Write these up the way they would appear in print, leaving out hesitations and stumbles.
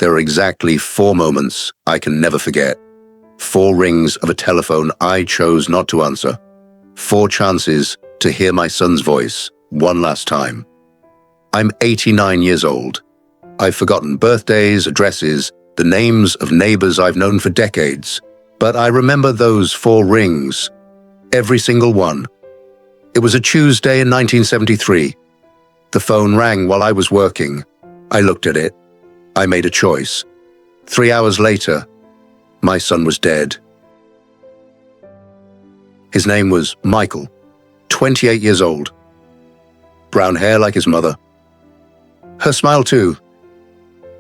There are exactly 4 moments I can never forget. 4 rings of a telephone I chose not to answer. 4 chances to hear my son's voice one last time. I'm 89 years old. I've forgotten birthdays, addresses, the names of neighbors I've known for decades, but I remember those 4 rings, every single one. It was a Tuesday in 1973. The phone rang while I was working. I looked at it. I made a choice. 3 hours later, my son was dead. His name was Michael, 28 years old. Brown hair like his mother. Her smile too.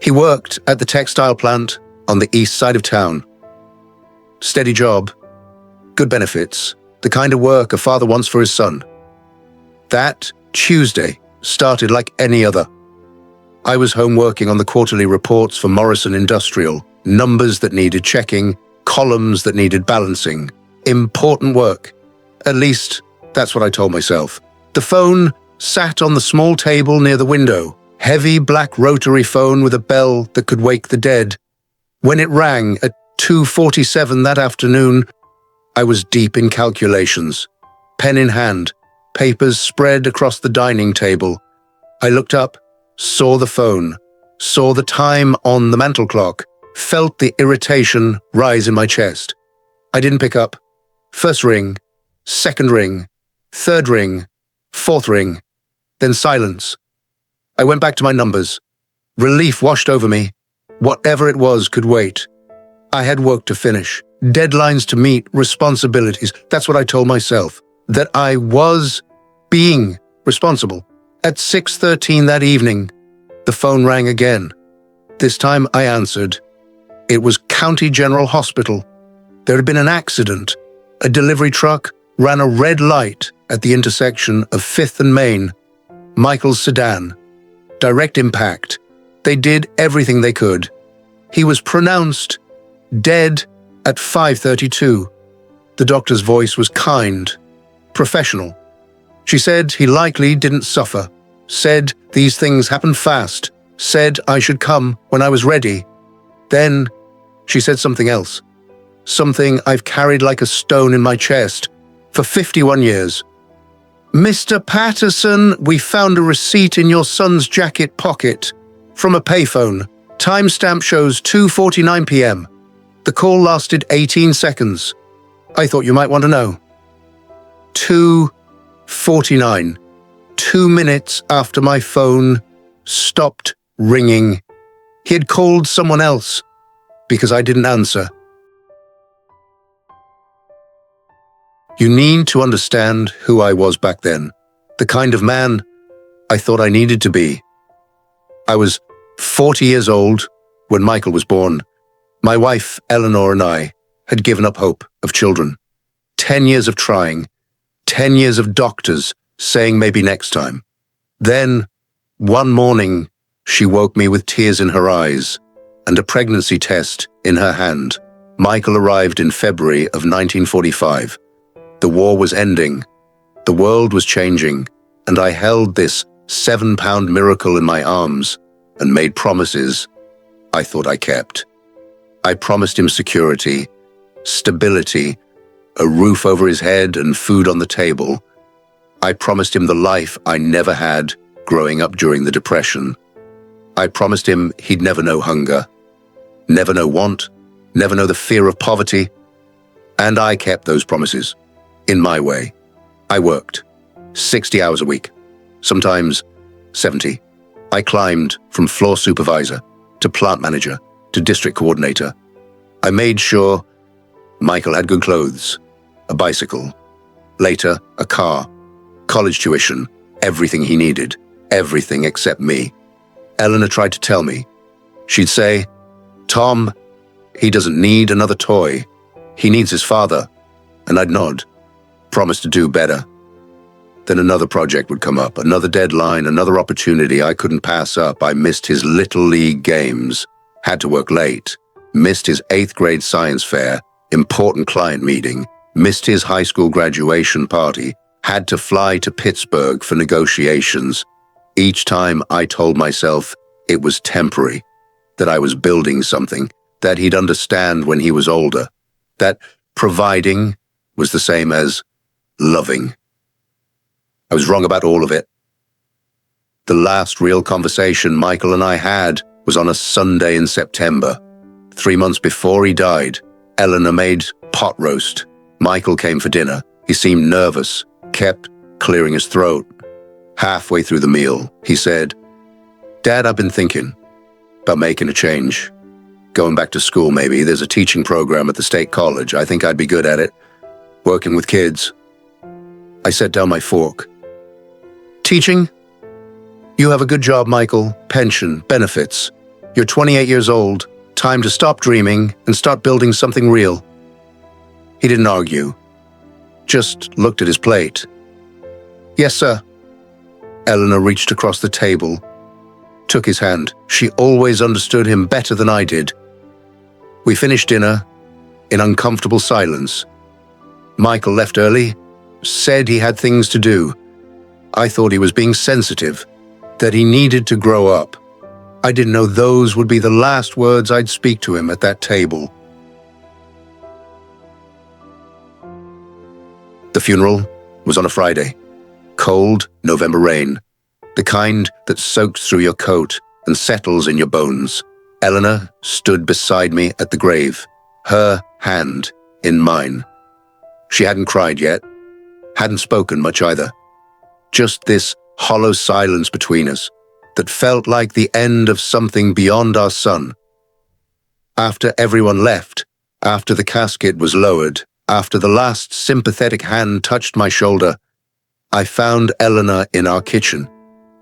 He worked at the textile plant on the east side of town. Steady job, good benefits, the kind of work a father wants for his son. That Tuesday started like any other. I was home working on the quarterly reports for Morrison Industrial, numbers that needed checking, columns that needed balancing. Important work. At least, that's what I told myself. The phone sat on the small table near the window, heavy black rotary phone with a bell that could wake the dead. When it rang at 2:47 that afternoon, I was deep in calculations. Pen in hand, papers spread across the dining table. I looked up, saw the phone, saw the time on the mantel clock, felt the irritation rise in my chest. I didn't pick up. First ring, second ring, third ring, fourth ring, then silence. I went back to my numbers. Relief washed over me. Whatever it was could wait. I had work to finish, deadlines to meet, responsibilities. That's what I told myself, that I was being responsible. At 6:13 that evening, the phone rang again. This time I answered. It was County General Hospital. There had been an accident. A delivery truck ran a red light at the intersection of 5th and Main. Michael's sedan. Direct impact. They did everything they could. He was pronounced dead at 5:32. The doctor's voice was kind, professional. She said he likely didn't suffer, said these things happen fast, said I should come when I was ready. Then she said something else, something I've carried like a stone in my chest for 51 years. Mr. Patterson, we found a receipt in your son's jacket pocket from a payphone. Timestamp shows 2:49 p.m. The call lasted 18 seconds. I thought you might want to know. 2:49. 2 minutes after my phone stopped ringing. He had called someone else because I didn't answer. You need to understand who I was back then, the kind of man I thought I needed to be. I was 40 years old when Michael was born. My wife, Eleanor, and I had given up hope of children. 10 years of trying, 10 years of doctors saying maybe next time. Then, one morning, she woke me with tears in her eyes and a pregnancy test in her hand. Michael arrived in February of 1945. The war was ending, the world was changing, and I held this 7-pound miracle in my arms and made promises I thought I kept. I promised him security, stability, a roof over his head and food on the table. I promised him the life I never had growing up during the Depression. I promised him he'd never know hunger, never know want, never know the fear of poverty. And I kept those promises. In my way. I worked 60 hours a week, sometimes 70. I climbed from floor supervisor to plant manager to district coordinator. I made sure Michael had good clothes, a bicycle, later a car, college tuition, everything he needed, everything except me. Eleanor tried to tell me. She'd say, "Tom, he doesn't need another toy. He needs his father." And I'd nod. Promised to do better. Then another project would come up, another deadline, another opportunity I couldn't pass up. I missed his Little League games, had to work late, missed his 8th grade science fair, important client meeting, missed his high school graduation party, had to fly to Pittsburgh for negotiations. Each time I told myself it was temporary. that I was building something, that he'd understand when he was older, that providing was the same as loving. I was wrong about all of it. The last real conversation Michael and I had was on a Sunday in September. 3 months before he died, Eleanor made pot roast. Michael came for dinner. He seemed nervous, kept clearing his throat. Halfway through the meal, he said, "Dad, I've been thinking about making a change. Going back to school, maybe. There's a teaching program at the state college. I think I'd be good at it. Working with kids." I set down my fork. "Teaching? You have a good job, Michael. Pension, benefits. You're 28 years old. Time to stop dreaming and start building something real." He didn't argue, just looked at his plate. "Yes, sir." Eleanor reached across the table, took his hand. She always understood him better than I did. We finished dinner in uncomfortable silence. Michael left early, said he had things to do. I thought he was being sensitive, that he needed to grow up. I didn't know those would be the last words I'd speak to him at that table. The funeral was on a Friday. Cold November rain, the kind that soaks through your coat and settles in your bones. Eleanor stood beside me at the grave, her hand in mine. She hadn't cried yet, hadn't spoken much either. Just this hollow silence between us that felt like the end of something beyond our son. After everyone left, after the casket was lowered, after the last sympathetic hand touched my shoulder, I found Eleanor in our kitchen.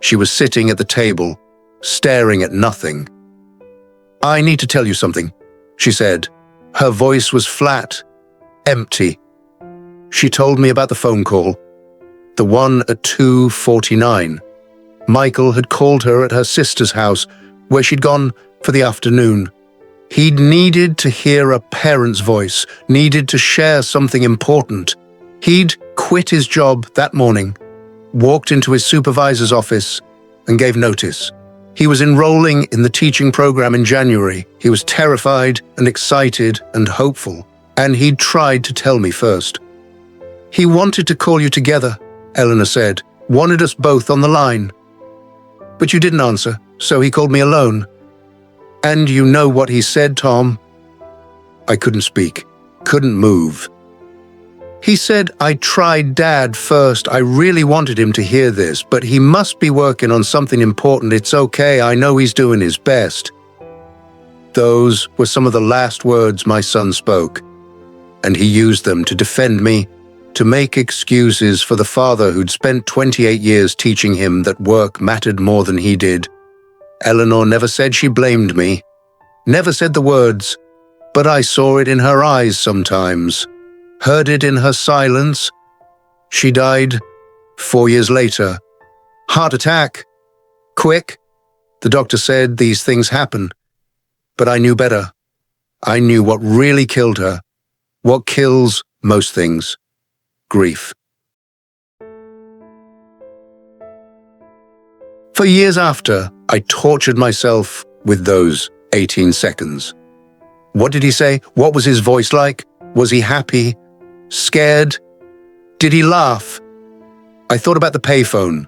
She was sitting at the table, staring at nothing. "I need to tell you something," she said. Her voice was flat, empty. She told me about the phone call, the one at 2:49. Michael had called her at her sister's house, where she'd gone for the afternoon. He'd needed to hear a parent's voice, needed to share something important. He'd quit his job that morning, walked into his supervisor's office, and gave notice. He was enrolling in the teaching program in January. He was terrified and excited and hopeful, and he'd tried to tell me first. "He wanted to call you together," Eleanor said, "wanted us both on the line. But you didn't answer, so he called me alone. And you know what he said, Tom?" I couldn't speak, couldn't move. "He said I tried Dad first. I really wanted him to hear this, but he must be working on something important. It's okay, I know he's doing his best." Those were some of the last words my son spoke, and he used them to defend me, to make excuses for the father who'd spent 28 years teaching him that work mattered more than he did. Eleanor never said she blamed me, never said the words, but I saw it in her eyes sometimes, heard it in her silence. She died 4 years later. Heart attack. Quick. The doctor said these things happen. But I knew better. I knew what really killed her, what kills most things: grief. For years after, I tortured myself with those 18 seconds. What did he say? What was his voice like? Was he happy? Scared? Did he laugh? I thought about the payphone,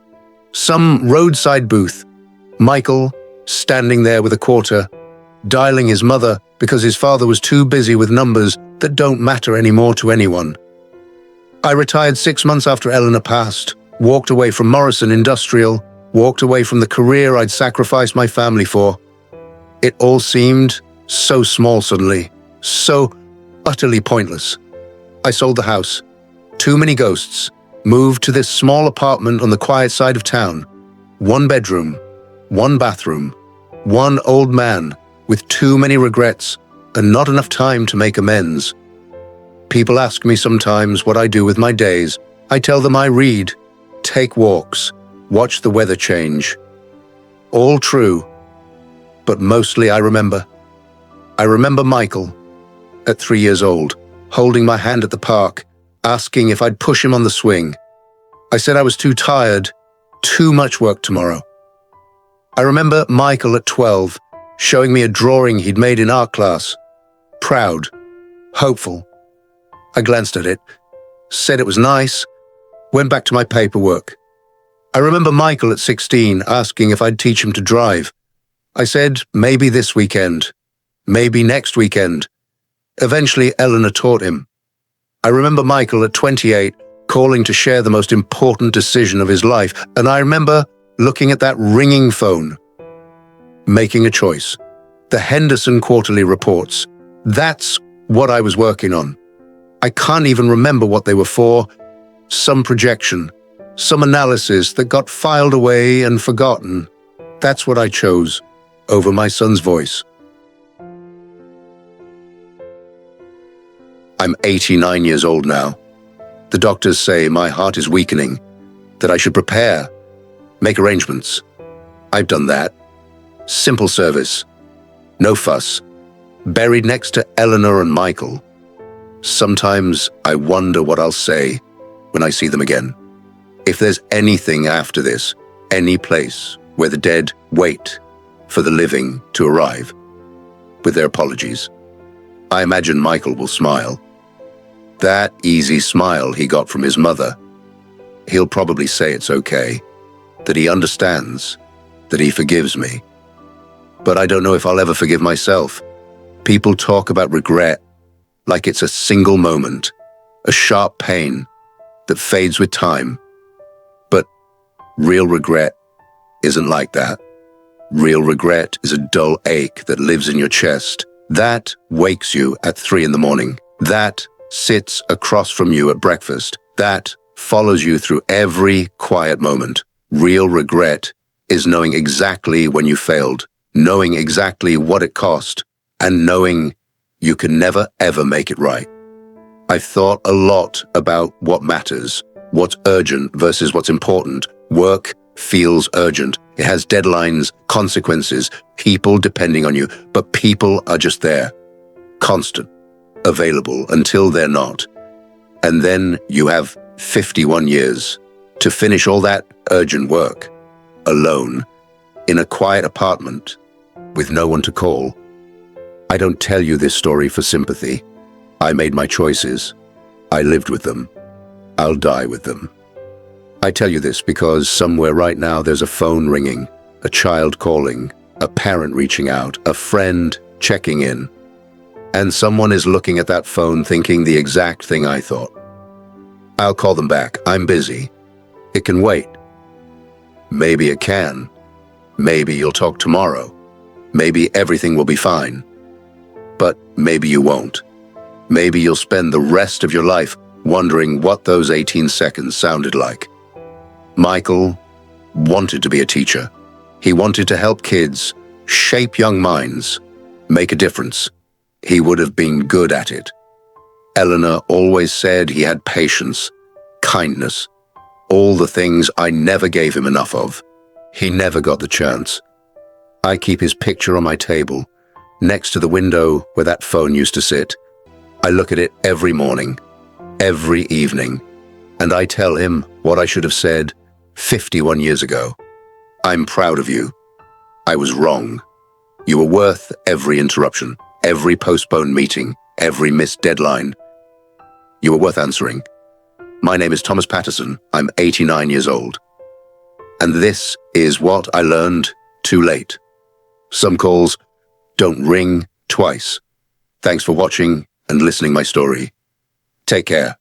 some roadside booth. Michael, standing there with a quarter, dialing his mother because his father was too busy with numbers that don't matter anymore to anyone. I retired 6 months after Eleanor passed, walked away from Morrison Industrial, walked away from the career I'd sacrificed my family for. It all seemed so small suddenly, so utterly pointless. I sold the house. Too many ghosts. Moved to this small apartment on the quiet side of town. 1 bedroom, 1 bathroom, 1 old man with too many regrets and not enough time to make amends. People ask me sometimes what I do with my days. I tell them I read, take walks, watch the weather change. All true, but mostly I remember. I remember Michael, at 3 years old, holding my hand at the park, asking if I'd push him on the swing. I said I was too tired, too much work tomorrow. I remember Michael at 12, showing me a drawing he'd made in art class. Proud, hopeful. I glanced at it, said it was nice, went back to my paperwork. I remember Michael at 16 asking if I'd teach him to drive. I said, maybe this weekend, maybe next weekend. Eventually, Eleanor taught him. I remember Michael at 28 calling to share the most important decision of his life, and I remember looking at that ringing phone, making a choice. The Henderson quarterly reports. That's what I was working on. I can't even remember what they were for. Some projection, some analysis that got filed away and forgotten. That's what I chose over my son's voice. I'm 89 years old now. The doctors say my heart is weakening, that I should prepare, make arrangements. I've done that. Simple service. No fuss. Buried next to Eleanor and Michael. Sometimes I wonder what I'll say when I see them again. If there's anything after this, any place where the dead wait for the living to arrive, with their apologies, I imagine Michael will smile. That easy smile he got from his mother. He'll probably say it's okay, that he understands, that he forgives me. But I don't know if I'll ever forgive myself. People talk about regret like it's a single moment, a sharp pain that fades with time. But real regret isn't like that. Real regret is a dull ache that lives in your chest. That wakes you at 3 a.m. That sits across from you at breakfast. That follows you through every quiet moment. Real regret is knowing exactly when you failed, knowing exactly what it cost, and knowing you can never ever make it right. I've thought a lot about what matters, what's urgent versus what's important. Work feels urgent. It has deadlines, consequences, people depending on you, but people are just there, constant, available until they're not. And then you have 51 years to finish all that urgent work, alone, in a quiet apartment, with no one to call. I don't tell you this story for sympathy. I made my choices. I lived with them. I'll die with them. I tell you this because somewhere right now there's a phone ringing, a child calling, a parent reaching out, a friend checking in. And someone is looking at that phone thinking the exact thing I thought. I'll call them back. I'm busy. It can wait. Maybe it can. Maybe you'll talk tomorrow. Maybe everything will be fine. But maybe you won't. Maybe you'll spend the rest of your life wondering what those 18 seconds sounded like. Michael wanted to be a teacher. He wanted to help kids, shape young minds, make a difference. He would have been good at it. Eleanor always said he had patience, kindness, all the things I never gave him enough of. He never got the chance. I keep his picture on my table, next to the window where that phone used to sit. I look at it every morning, every evening, and I tell him what I should have said 51 years ago. I'm proud of you. I was wrong. You were worth every interruption, every postponed meeting, every missed deadline. You were worth answering. My name is Thomas Patterson. I'm 89 years old. And this is what I learned too late. Some calls don't ring twice. Thanks for watching and listening my story. Take care.